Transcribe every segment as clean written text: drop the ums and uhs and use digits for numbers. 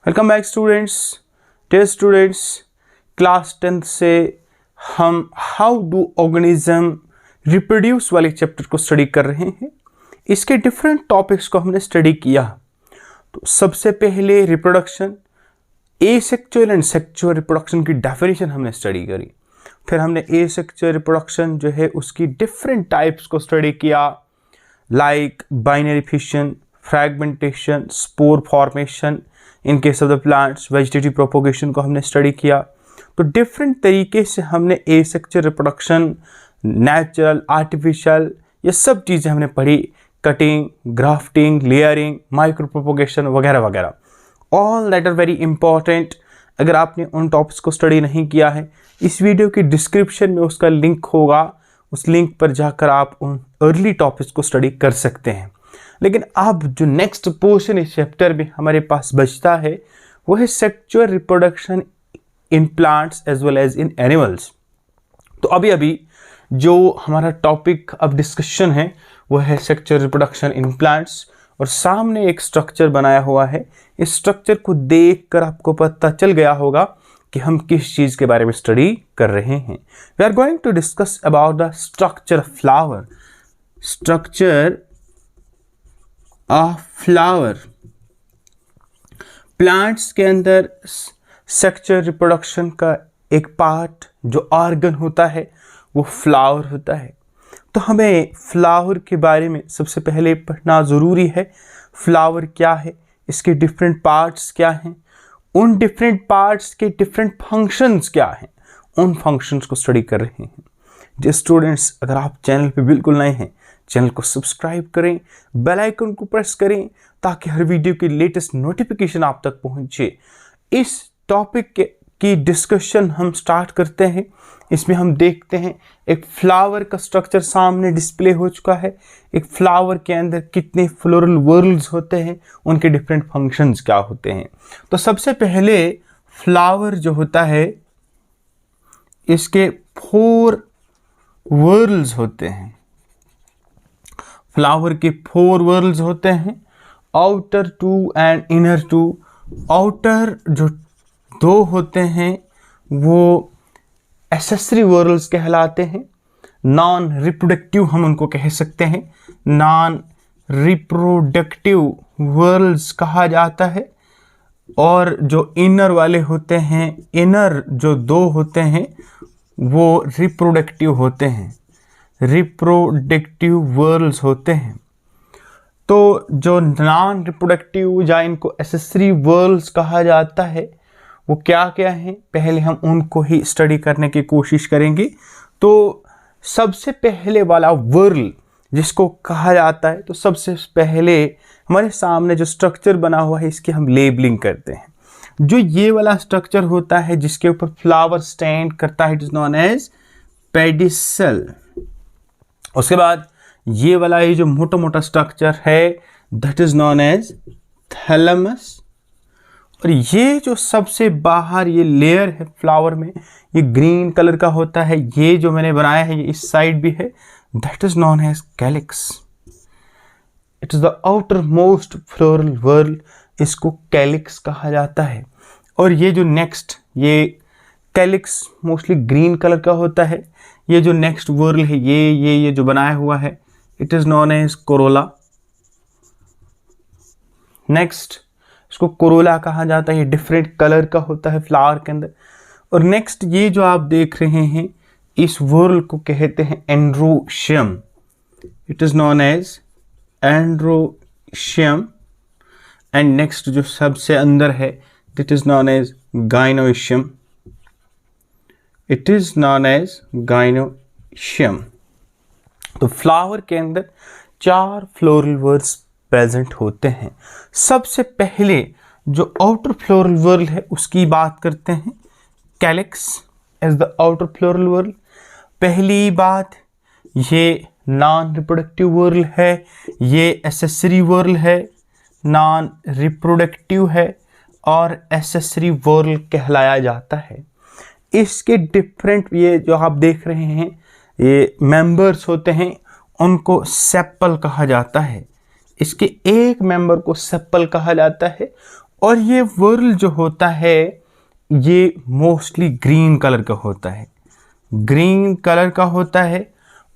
Welcome back students class 10th से हम how do organism reproduce वाले चैप्टर को स्टडी कर रहे हैं। इसके डिफरेंट टॉपिक्स को हमने स्टडी किया। तो सबसे पहले reproduction, asexual and sexual reproduction की डेफिनेशन हमने स्टडी करी। फिर हमने एसेक्सुअल रिप्रोडक्शन जो है उसकी डिफरेंट टाइप्स को स्टडी किया, like binary fission, fragmentation, spore formation, in case of the plants, vegetative propagation को हमने स्टडी किया। तो डिफरेंट तरीके से हमने एसेक्सुअल रिप्रोडक्शन, नेचुरल, आर्टिफिशियल, ये सब चीज़ें हमने पढ़ी। Cutting, grafting, layering, micro propagation वगैरह वगैरह, all that are very important. अगर आपने उन टॉपिक्स को स्टडी नहीं किया है, इस वीडियो की डिस्क्रिप्शन में उसका लिंक होगा, उस लिंक पर जाकर आप उन अर्ली टॉपिक्स को स्टडी कर सकते हैं। लेकिन अब जो नेक्स्ट पोर्शन इस चैप्टर में हमारे पास बचता है वो है sexual reproduction in plants as well as in animals. तो अभी जो हमारा टॉपिक अब डिस्कशन है वो है सेक्सुअल रिप्रोडक्शन इन प्लांट्स, और सामने एक स्ट्रक्चर बनाया हुआ है। इस स्ट्रक्चर को देखकर आपको पता चल गया होगा कि हम किस चीज़ के बारे में स्टडी कर रहे हैं। We are going to discuss about the structure of flower. Structure of flower, plants के अंदर सेक्सुअल रिप्रोडक्शन का एक पार्ट जो ऑर्गन होता है वो फ्लावर होता है। तो हमें फ्लावर के बारे में सबसे पहले पढ़ना ज़रूरी है। फ्लावर क्या है, इसके डिफरेंट पार्ट्स क्या हैं, उन डिफरेंट पार्ट्स के डिफरेंट फंक्शंस क्या हैं, उन फंक्शंस को स्टडी कर रहे हैं। जो स्टूडेंट्स, अगर आप चैनल पे बिल्कुल नए हैं, चैनल को सब्सक्राइब करें, बेल आइकन को प्रेस करें ताकि हर वीडियो की लेटेस्ट नोटिफिकेशन आप तक पहुंचे। इस टॉपिक की डिस्कशन हम स्टार्ट करते हैं। इसमें हम देखते हैं एक फ्लावर का स्ट्रक्चर सामने डिस्प्ले हो चुका है। एक फ्लावर के अंदर कितने फ्लोरल वर्ल्स होते हैं, उनके डिफरेंट फंक्शंस क्या होते हैं। तो सबसे पहले फ्लावर जो होता है इसके 4 वर्ल्स होते हैं। फ्लावर के 4 वर्ल्स होते हैं, आउटर 2 एंड इनर 2। आउटर जो 2 होते हैं वो एसेसरी वर्ल्स कहलाते हैं। नॉन रिप्रोडक्टिव हम उनको कह सकते हैं, नॉन रिप्रोडक्टिव वर्ल्स कहा जाता है। और जो इनर वाले होते हैं, इनर जो 2 होते हैं वो रिप्रोडक्टिव होते हैं, रिप्रोडक्टिव वर्ल्स होते हैं। तो जो नॉन रिप्रोडक्टिव या इनको एसेसरी वर्ल्स कहा जाता है वो क्या क्या हैं, पहले हम उनको ही स्टडी करने की कोशिश करेंगे। तो सबसे पहले वाला वर्ल जिसको कहा जाता है, तो सबसे पहले हमारे सामने जो स्ट्रक्चर बना हुआ है इसकी हम लेबलिंग करते हैं। जो ये वाला स्ट्रक्चर होता है जिसके ऊपर फ्लावर स्टैंड करता है, it is known as pedicel. उसके बाद ये वाला ये जो मोटा मोटा स्ट्रक्चर है that is known as thalamus. और ये जो सबसे बाहर ये लेयर है फ्लावर में, ये ग्रीन कलर का होता है। ये जो मैंने बनाया है ये इस साइड भी है, that is known as calyx. It is the outer most floral whorl, इसको कैलिक्स कहा जाता है। और ये जो नेक्स्ट, ये कैलिक्स मोस्टली ग्रीन कलर का होता है। ये जो नेक्स्ट वर्ल है ये जो बनाया हुआ है it is known as corolla. Next इसको कोरोला कहा जाता है, ये डिफरेंट कलर का होता है फ्लावर के अंदर। और नेक्स्ट ये जो आप देख रहे हैं इस वर्ल को कहते हैं androecium, it is known as androecium. And next जो सबसे अंदर है it is known as gynoecium, it is known as gynoecium. तो फ्लावर के अंदर 4 फ्लोरल वर्ल्स प्रेजेंट होते हैं। सबसे पहले जो आउटर फ्लोरल वर्ल है उसकी बात करते हैं। Calyx as the outer floral whorl. पहली बात, ये नॉन रिप्रोडक्टिव वर्ल है, ये एसेसरी वर्ल है, नॉन रिप्रोडक्टिव है और एसेसरी वर्ल कहलाया जाता है। इसके डिफरेंट ये जो आप देख रहे हैं ये मेंबर्स होते हैं, उनको सेपल कहा जाता है। इसके एक मेंबर को सेपल कहा जाता है और ये वर्ल जो होता है ये मोस्टली ग्रीन कलर का होता है, ग्रीन कलर का होता है।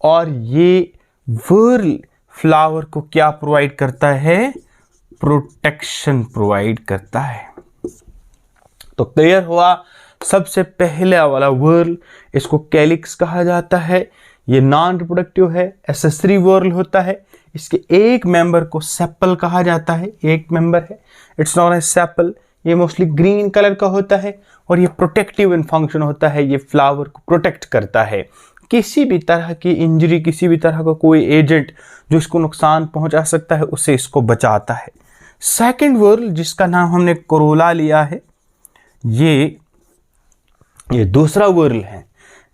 और ये वर्ल फ्लावर को क्या प्रोवाइड करता है? प्रोटेक्शन प्रोवाइड करता है। तो क्लियर हुआ, सबसे पहले वाला वर्ल, इसको कैलिक्स कहा जाता है। ये नॉन रिप्रोडक्टिव है, एसेसरी वर्ल होता है। इसके एक मेंबर को सेपल कहा जाता है, एक मेंबर है, इट्स नॉन एज सेपल। ये मोस्टली ग्रीन कलर का होता है और ये प्रोटेक्टिव इन फंक्शन होता है, ये फ्लावर को प्रोटेक्ट करता है। किसी भी तरह की इंजरी, किसी भी तरह का कोई एजेंट जो इसको नुकसान पहुंचा सकता है, उससे इसको बचाता है। सेकंड वर्ल जिसका नाम हमने कोरोला लिया है, ये दूसरा वर्ल है।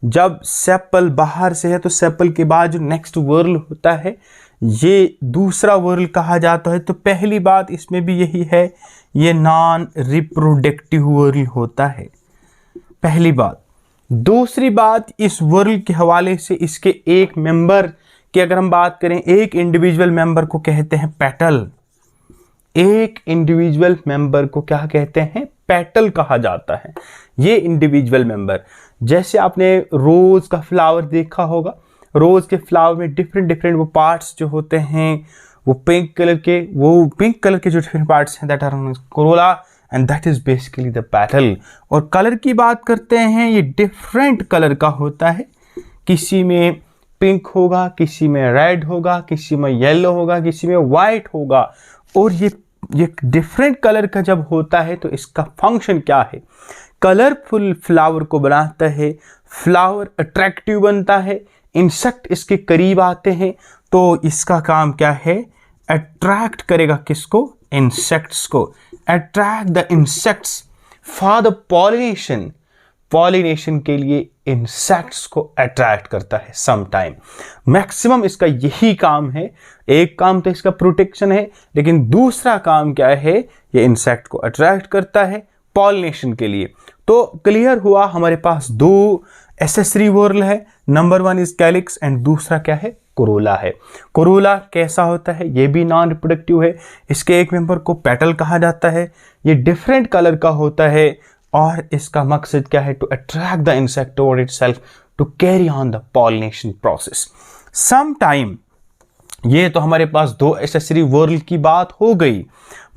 जब सेपल बाहर से है तो सेपल के बाद जो नेक्स्ट वर्ल होता है ये दूसरा वर्ल कहा जाता है। तो पहली बात इसमें भी यही है, ये नॉन रिप्रोडक्टिव वर्ल होता है, पहली बात। दूसरी बात, इस वर्ल के हवाले से इसके एक मेंबर की अगर हम बात करें, एक इंडिविजुअल मेंबर को कहते हैं पेटल। एक इंडिविजुअल मेंबर को क्या कहते हैं? पेटल कहा जाता है। ये इंडिविजुअल मेंबर, जैसे आपने रोज का फ्लावर देखा होगा, रोज के फ्लावर में डिफरेंट वो पार्ट्स जो होते हैं वो पिंक कलर के जो डिफरेंट पार्ट्स हैं, that are corolla and that is basically the petal. और कलर की बात करते हैं, ये डिफरेंट कलर का होता है, किसी में पिंक होगा, किसी में रेड होगा, किसी में येलो होगा, किसी में वाइट होगा। और ये डिफरेंट कलर का जब होता है तो इसका फंक्शन क्या है? कलरफुल फ्लावर को बनाता है, फ्लावर अट्रैक्टिव बनता है, इंसेक्ट इसके करीब आते हैं तो इसका काम क्या है? अट्रैक्ट करेगा किसको? इंसेक्ट्स को। Attract the insects for the pollination, pollination के लिए इंसेक्ट्स को अट्रैक्ट करता है सम टाइम। मैक्सिमम इसका यही काम है। एक काम तो इसका प्रोटेक्शन है, लेकिन दूसरा काम क्या है? ये इंसेक्ट को अट्रैक्ट करता है पॉलिनेशन के लिए। तो क्लियर हुआ, हमारे पास दो एसेसरी वर्ल है, number one is calyx and दूसरा क्या है? कोरोला है। कोरोला कैसा होता है? ये भी नॉन रिप्रोडक्टिव है, इसके एक मेंबर को पेटल कहा जाता है। ये डिफरेंट कलर का होता है और इसका मकसद क्या है? To attract the insect toward itself to carry on the pollination process. Some time, ये तो हमारे पास दो एसेसरी वर्ल की बात हो गई।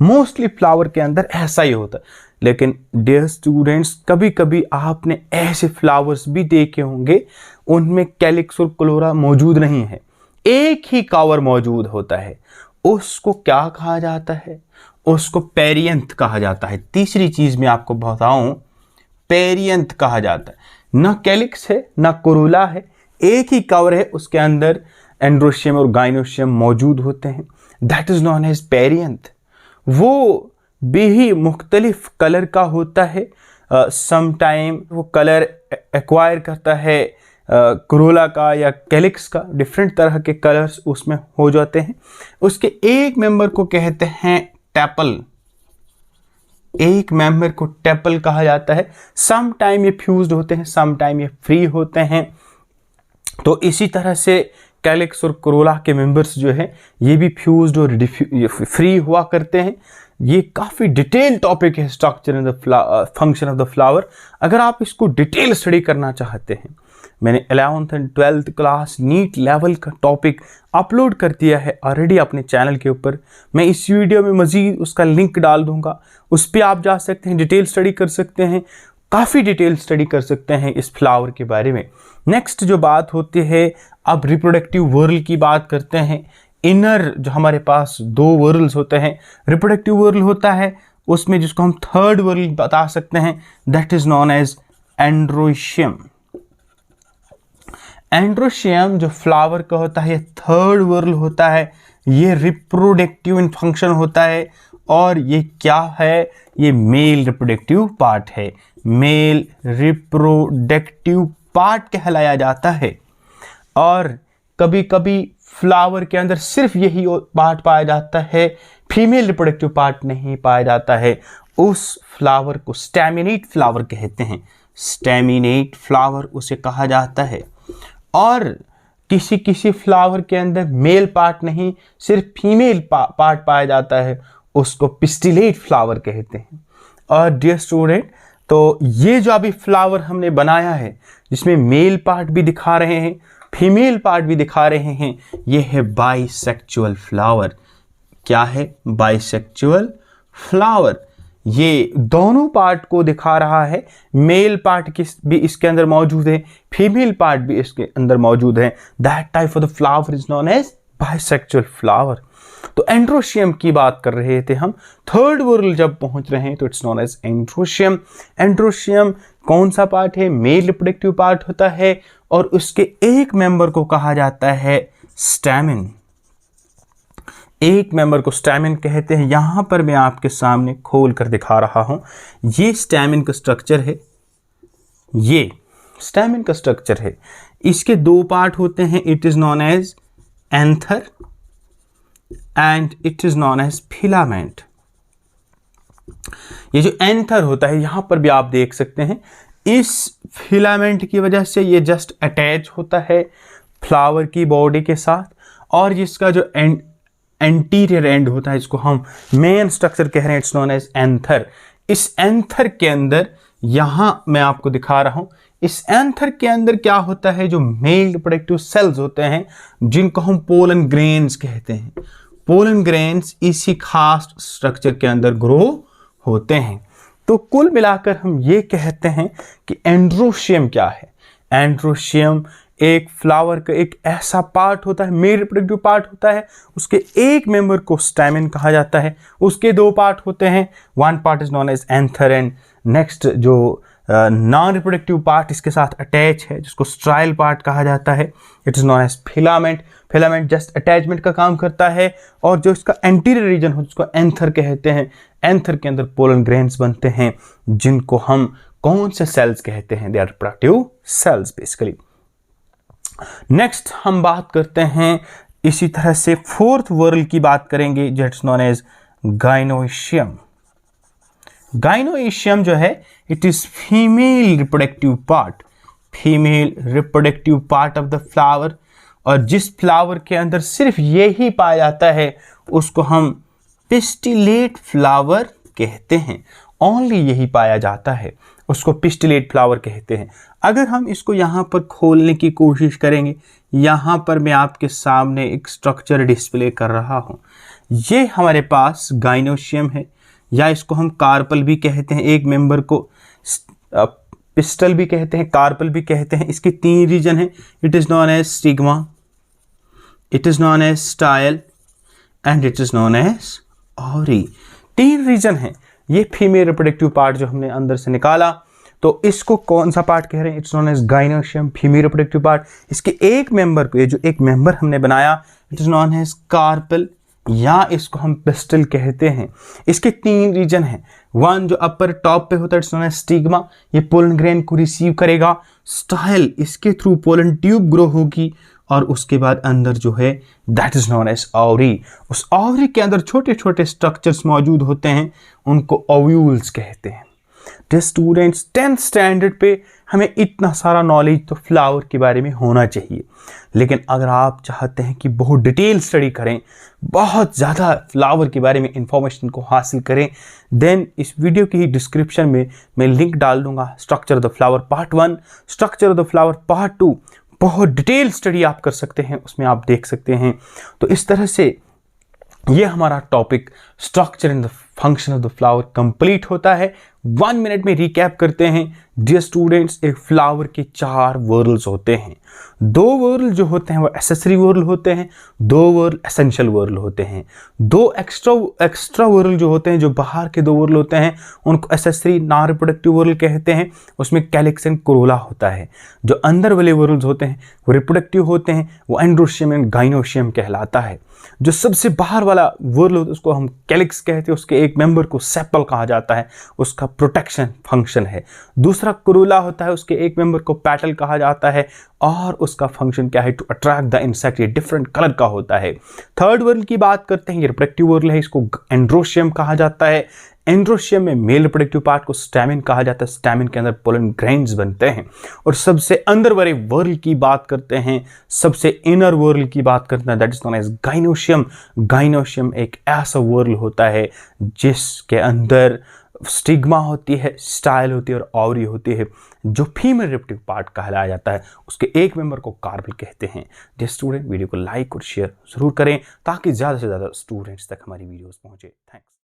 मोस्टली फ्लावर के अंदर ऐसा ही होता है, लेकिन डियर स्टूडेंट्स कभी कभी आपने ऐसे फ्लावर्स भी देखे होंगे उनमें कैलिक्स और कोरोला मौजूद नहीं है, एक ही कवर मौजूद होता है। उसको क्या कहा जाता है? उसको पेरियंथ कहा जाता है। तीसरी चीज मैं आपको बताऊं, पेरियंथ कहा जाता है। ना कैलिक्स है ना कोरोला है, एक ही कवर है, उसके अंदर एंड्रोशियम और गाइनोशियम मौजूद होते हैं, that is known as perianth. वो भी मुख्तलिफ कलर का होता है। सम टाइम वो कलर एक्वायर करता है कोरोला का या कैलिक्स का, डिफरेंट तरह के कलर्स उसमें हो जाते हैं। उसके एक मेंबर को कहते हैं टेपल, एक मेंबर को टेपल कहा जाता है। सम टाइम ये फ्यूज्ड होते हैं, सम टाइम ये फ्री होते हैं। तो इसी तरह से कैलिक्स और कोरोला के मेंबर्स जो है ये भी फ्यूज्ड और फ्री हुआ करते हैं। ये काफ़ी डिटेल टॉपिक है, structure and the function of the flower. अगर आप इसको डिटेल स्टडी करना चाहते हैं, मैंने 11th and 12th class NEET level का टॉपिक अपलोड कर दिया है ऑलरेडी अपने चैनल के ऊपर। मैं इस वीडियो में मज़ीद उसका लिंक डाल दूंगा, उस पर आप जा सकते हैं, डिटेल स्टडी कर सकते हैं, काफ़ी डिटेल स्टडी कर सकते हैं इस फ्लावर के बारे में। नेक्स्ट जो बात होती है, अब रिप्रोडक्टिव वर्ल की बात करते हैं। इनर जो हमारे पास दो वर्ल्स होते हैं, रिप्रोडक्टिव वर्ल होता है उसमें जिसको हम थर्ड वर्ल बता सकते हैं, that is known as androecium. Androecium जो फ्लावर का होता है, थर्ड वर्ल होता है, ये रिप्रोडक्टिव इन फंक्शन होता है। और ये क्या है? ये मेल रिप्रोडक्टिव पार्ट है, मेल रिप्रोडक्टिव पार्ट कहलाया जाता है। और कभी कभी फ्लावर के अंदर सिर्फ यही पार्ट पाया जाता है, फीमेल रिप्रोडक्टिव पार्ट नहीं पाया जाता है। उस फ्लावर को स्टैमिनेट फ्लावर कहते हैं, स्टैमिनेट फ्लावर उसे कहा जाता है। और किसी फ्लावर के अंदर मेल पार्ट नहीं, सिर्फ फीमेल पार्ट पाया जाता है, उसको पिस्टिलेट फ्लावर कहते हैं। और डियर स्टूडेंट, तो ये जो अभी फ्लावर हमने बनाया है जिसमें मेल पार्ट भी दिखा रहे हैं, फीमेल पार्ट भी दिखा रहे हैं, ये है बाइसेक्सुअल फ्लावर। क्या है? Bisexual flower. ये दोनों पार्ट को दिखा रहा है, मेल पार्ट भी इसके अंदर मौजूद है, फीमेल पार्ट भी इसके अंदर मौजूद है। That type of the flower is known as bisexual flower. तो एंड्रोशियम की बात कर रहे थे हम, थर्ड वर्ल जब पहुंच रहे हैं तो it's known as androecium. Androecium कौन सा पार्ट है? मेल रिप्रोडक्टिव पार्ट होता है और उसके एक मेंबर को कहा जाता है स्टैमेन। एक मेंबर को स्टैमेन कहते हैं। यहां पर मैं आपके सामने खोल कर दिखा रहा हूं, ये स्टैमेन का स्ट्रक्चर है, ये स्टैमेन का स्ट्रक्चर है। इसके दो पार्ट होते हैं, it is known as anther and it is known as filament. ये जो एंथर होता है, यहां पर भी आप देख सकते हैं, इस फिलामेंट की वजह से ये जस्ट अटैच होता है फ्लावर की बॉडी के साथ, और जिसका जो एंटीरियर एंड होता है, इसको हम मेन स्ट्रक्चर कह रहे हैं, इट्स नोन एज एंथर। इस एंथर के अंदर, यहां मैं आपको दिखा रहा हूं, इस एंथर के अंदर क्या होता है, जो मेल रिप्रोडक्टिव सेल्स होते हैं जिनको हम पोलन ग्रेन्स कहते हैं, पोलन ग्रेन्स इसी खास स्ट्रक्चर के अंदर ग्रो होते हैं। तो कुल मिलाकर हम ये कहते हैं कि एंड्रोशियम क्या है? एंड्रोशियम एक फ्लावर का एक ऐसा पार्ट होता है, मेल रिप्रोडक्टिव पार्ट होता है, उसके एक मेंबर को स्टैमेन कहा जाता है, उसके दो पार्ट होते हैं, one part is known as anther and next जो नॉन रिप्रोडक्टिव पार्ट इसके साथ अटैच है जिसको स्ट्राइल पार्ट कहा जाता है, it is known as filament. Filament just attachment का काम करता है, और जो इसका एंटीरियर रीजन हो जिसको एंथर कहते हैं, एंथर के अंदर पोलन ग्रेन्स बनते हैं जिनको हम कौन से सेल्स कहते हैं? They are reproductive cells basically. Next हम बात करते हैं, इसी तरह से फोर्थ वर्ल की बात करेंगे, जो इट्स नोन एज गाइनोइशियम। गाइनोइशियम जो है, it is female reproductive part, female reproductive part of the flower. और जिस फ्लावर के अंदर सिर्फ ये ही पाया जाता है उसको हम पिस्टिलेट फ्लावर कहते हैं। ओनली यही पाया जाता है, उसको पिस्टिलेट फ्लावर कहते हैं। अगर हम इसको यहाँ पर खोलने की कोशिश करेंगे, यहाँ पर मैं आपके सामने एक स्ट्रक्चर डिस्प्ले कर रहा हूँ, ये हमारे पास गाइनोशियम है, या इसको हम कार्पल भी कहते हैं, एक मेंबर को पिस्टल भी कहते हैं, कार्पल भी कहते हैं। इसके तीन रीजन हैं, it is known as stigma, it is known as style and it is known as ovary. तीन रीजन हैं। ये फीमेल रिप्रोडक्टिव पार्ट जो हमने अंदर से निकाला, तो इसको कौन सा पार्ट कह रहे हैं? It's known as gynoecium, female reproductive part. इसके एक मेंबर को, ये जो एक मेंबर हमने बनाया, it is known as carpel, या इसको हम पिस्टल कहते हैं। इसके तीन रीजन हैं, वन जो अपर टॉप पे होता है, इट्स नोन एज स्टिग्मा, ये पोलन ग्रेन को रिसीव करेगा। स्टाइल, इसके थ्रू पोलन ट्यूब ग्रो होगी, और उसके बाद अंदर जो है that is known as ovary. उस ओवरी के अंदर छोटे छोटे स्ट्रक्चर्स मौजूद होते हैं, उनको ओव्यूल्स कहते हैं। स्टूडेंट्स, 10th स्टैंडर्ड पे हमें इतना सारा नॉलेज तो फ्लावर के बारे में होना चाहिए, लेकिन अगर आप चाहते हैं कि बहुत डिटेल स्टडी करें, बहुत ज़्यादा फ्लावर के बारे में इंफॉर्मेशन को हासिल करें, देन इस वीडियो की ही डिस्क्रिप्शन में मैं लिंक डाल दूंगा, structure of the flower part 1, structure of the flower part 2, बहुत डिटेल स्टडी आप कर सकते हैं, उसमें आप देख सकते हैं। तो इस तरह से ये हमारा topic structure and the function of the flower complete होता है। 1 मिनट में रिकैप करते हैं। डियर स्टूडेंट्स, एक फ्लावर के 4 वर्ल्स होते हैं। 2 वर्ल जो होते हैं वो एसेसरी वर्ल होते हैं, 2 वर्ल एसेंशियल वर्ल होते हैं। 2 एक्स्ट्रा वर्ल जो होते हैं, जो बाहर के 2 वर्ल होते हैं, उनको एसेसरी नॉन रिप्रोडक्टिव वर्ल कहते हैं। उसमें कैलिक्स एंड कोरोला होता है। जो अंदर वाले वर्ल्स होते हैं वो रिप्रोडक्टिव होते हैं, वो एंड्रोशियम एंड गाइनोशियम कहलाता है। जो सबसे बाहर वाला वर्ल होता है उसको हम कैलिक्स कहते हैं, उसके एक मेंबर को सेपल कहा जाता है, उसका प्रोटेक्शन फंक्शन है। दूसरा कोरोला होता है, उसके एक मेंबर को पेटल कहा जाता है, और उसका फंक्शन क्या है? To attract the insect. ये डिफरेंट कलर का होता है। थर्ड वर्ल की बात करते हैं, ये रिप्रोडक्टिव वर्ल है, इसको एंड्रोशियम कहा जाता है। एंड्रोशियम में मेल रिप्रोडक्टिव पार्ट को स्टैमिन कहा जाता है। स्टैमिन के अंदर पोलन ग्रेन्स बनते हैं। और सबसे अंदर वाले वर्ल की बात करते हैं, सबसे इनर वर्ल की बात करते हैं, that is known as gynoecium. Gynoecium एक ऐसा वर्ल होता है जिसके अंदर स्टिग्मा होती है, स्टाइल होती है और ओवरी होती है, जो फीमेल रिप्रोडक्टिव पार्ट कहलाया जाता है। उसके एक मेंबर को कार्पेल कहते हैं। जो स्टूडेंट वीडियो को लाइक और शेयर जरूर करें ताकि ज़्यादा से ज़्यादा स्टूडेंट्स तक हमारी वीडियोस पहुंचे। थैंक्स।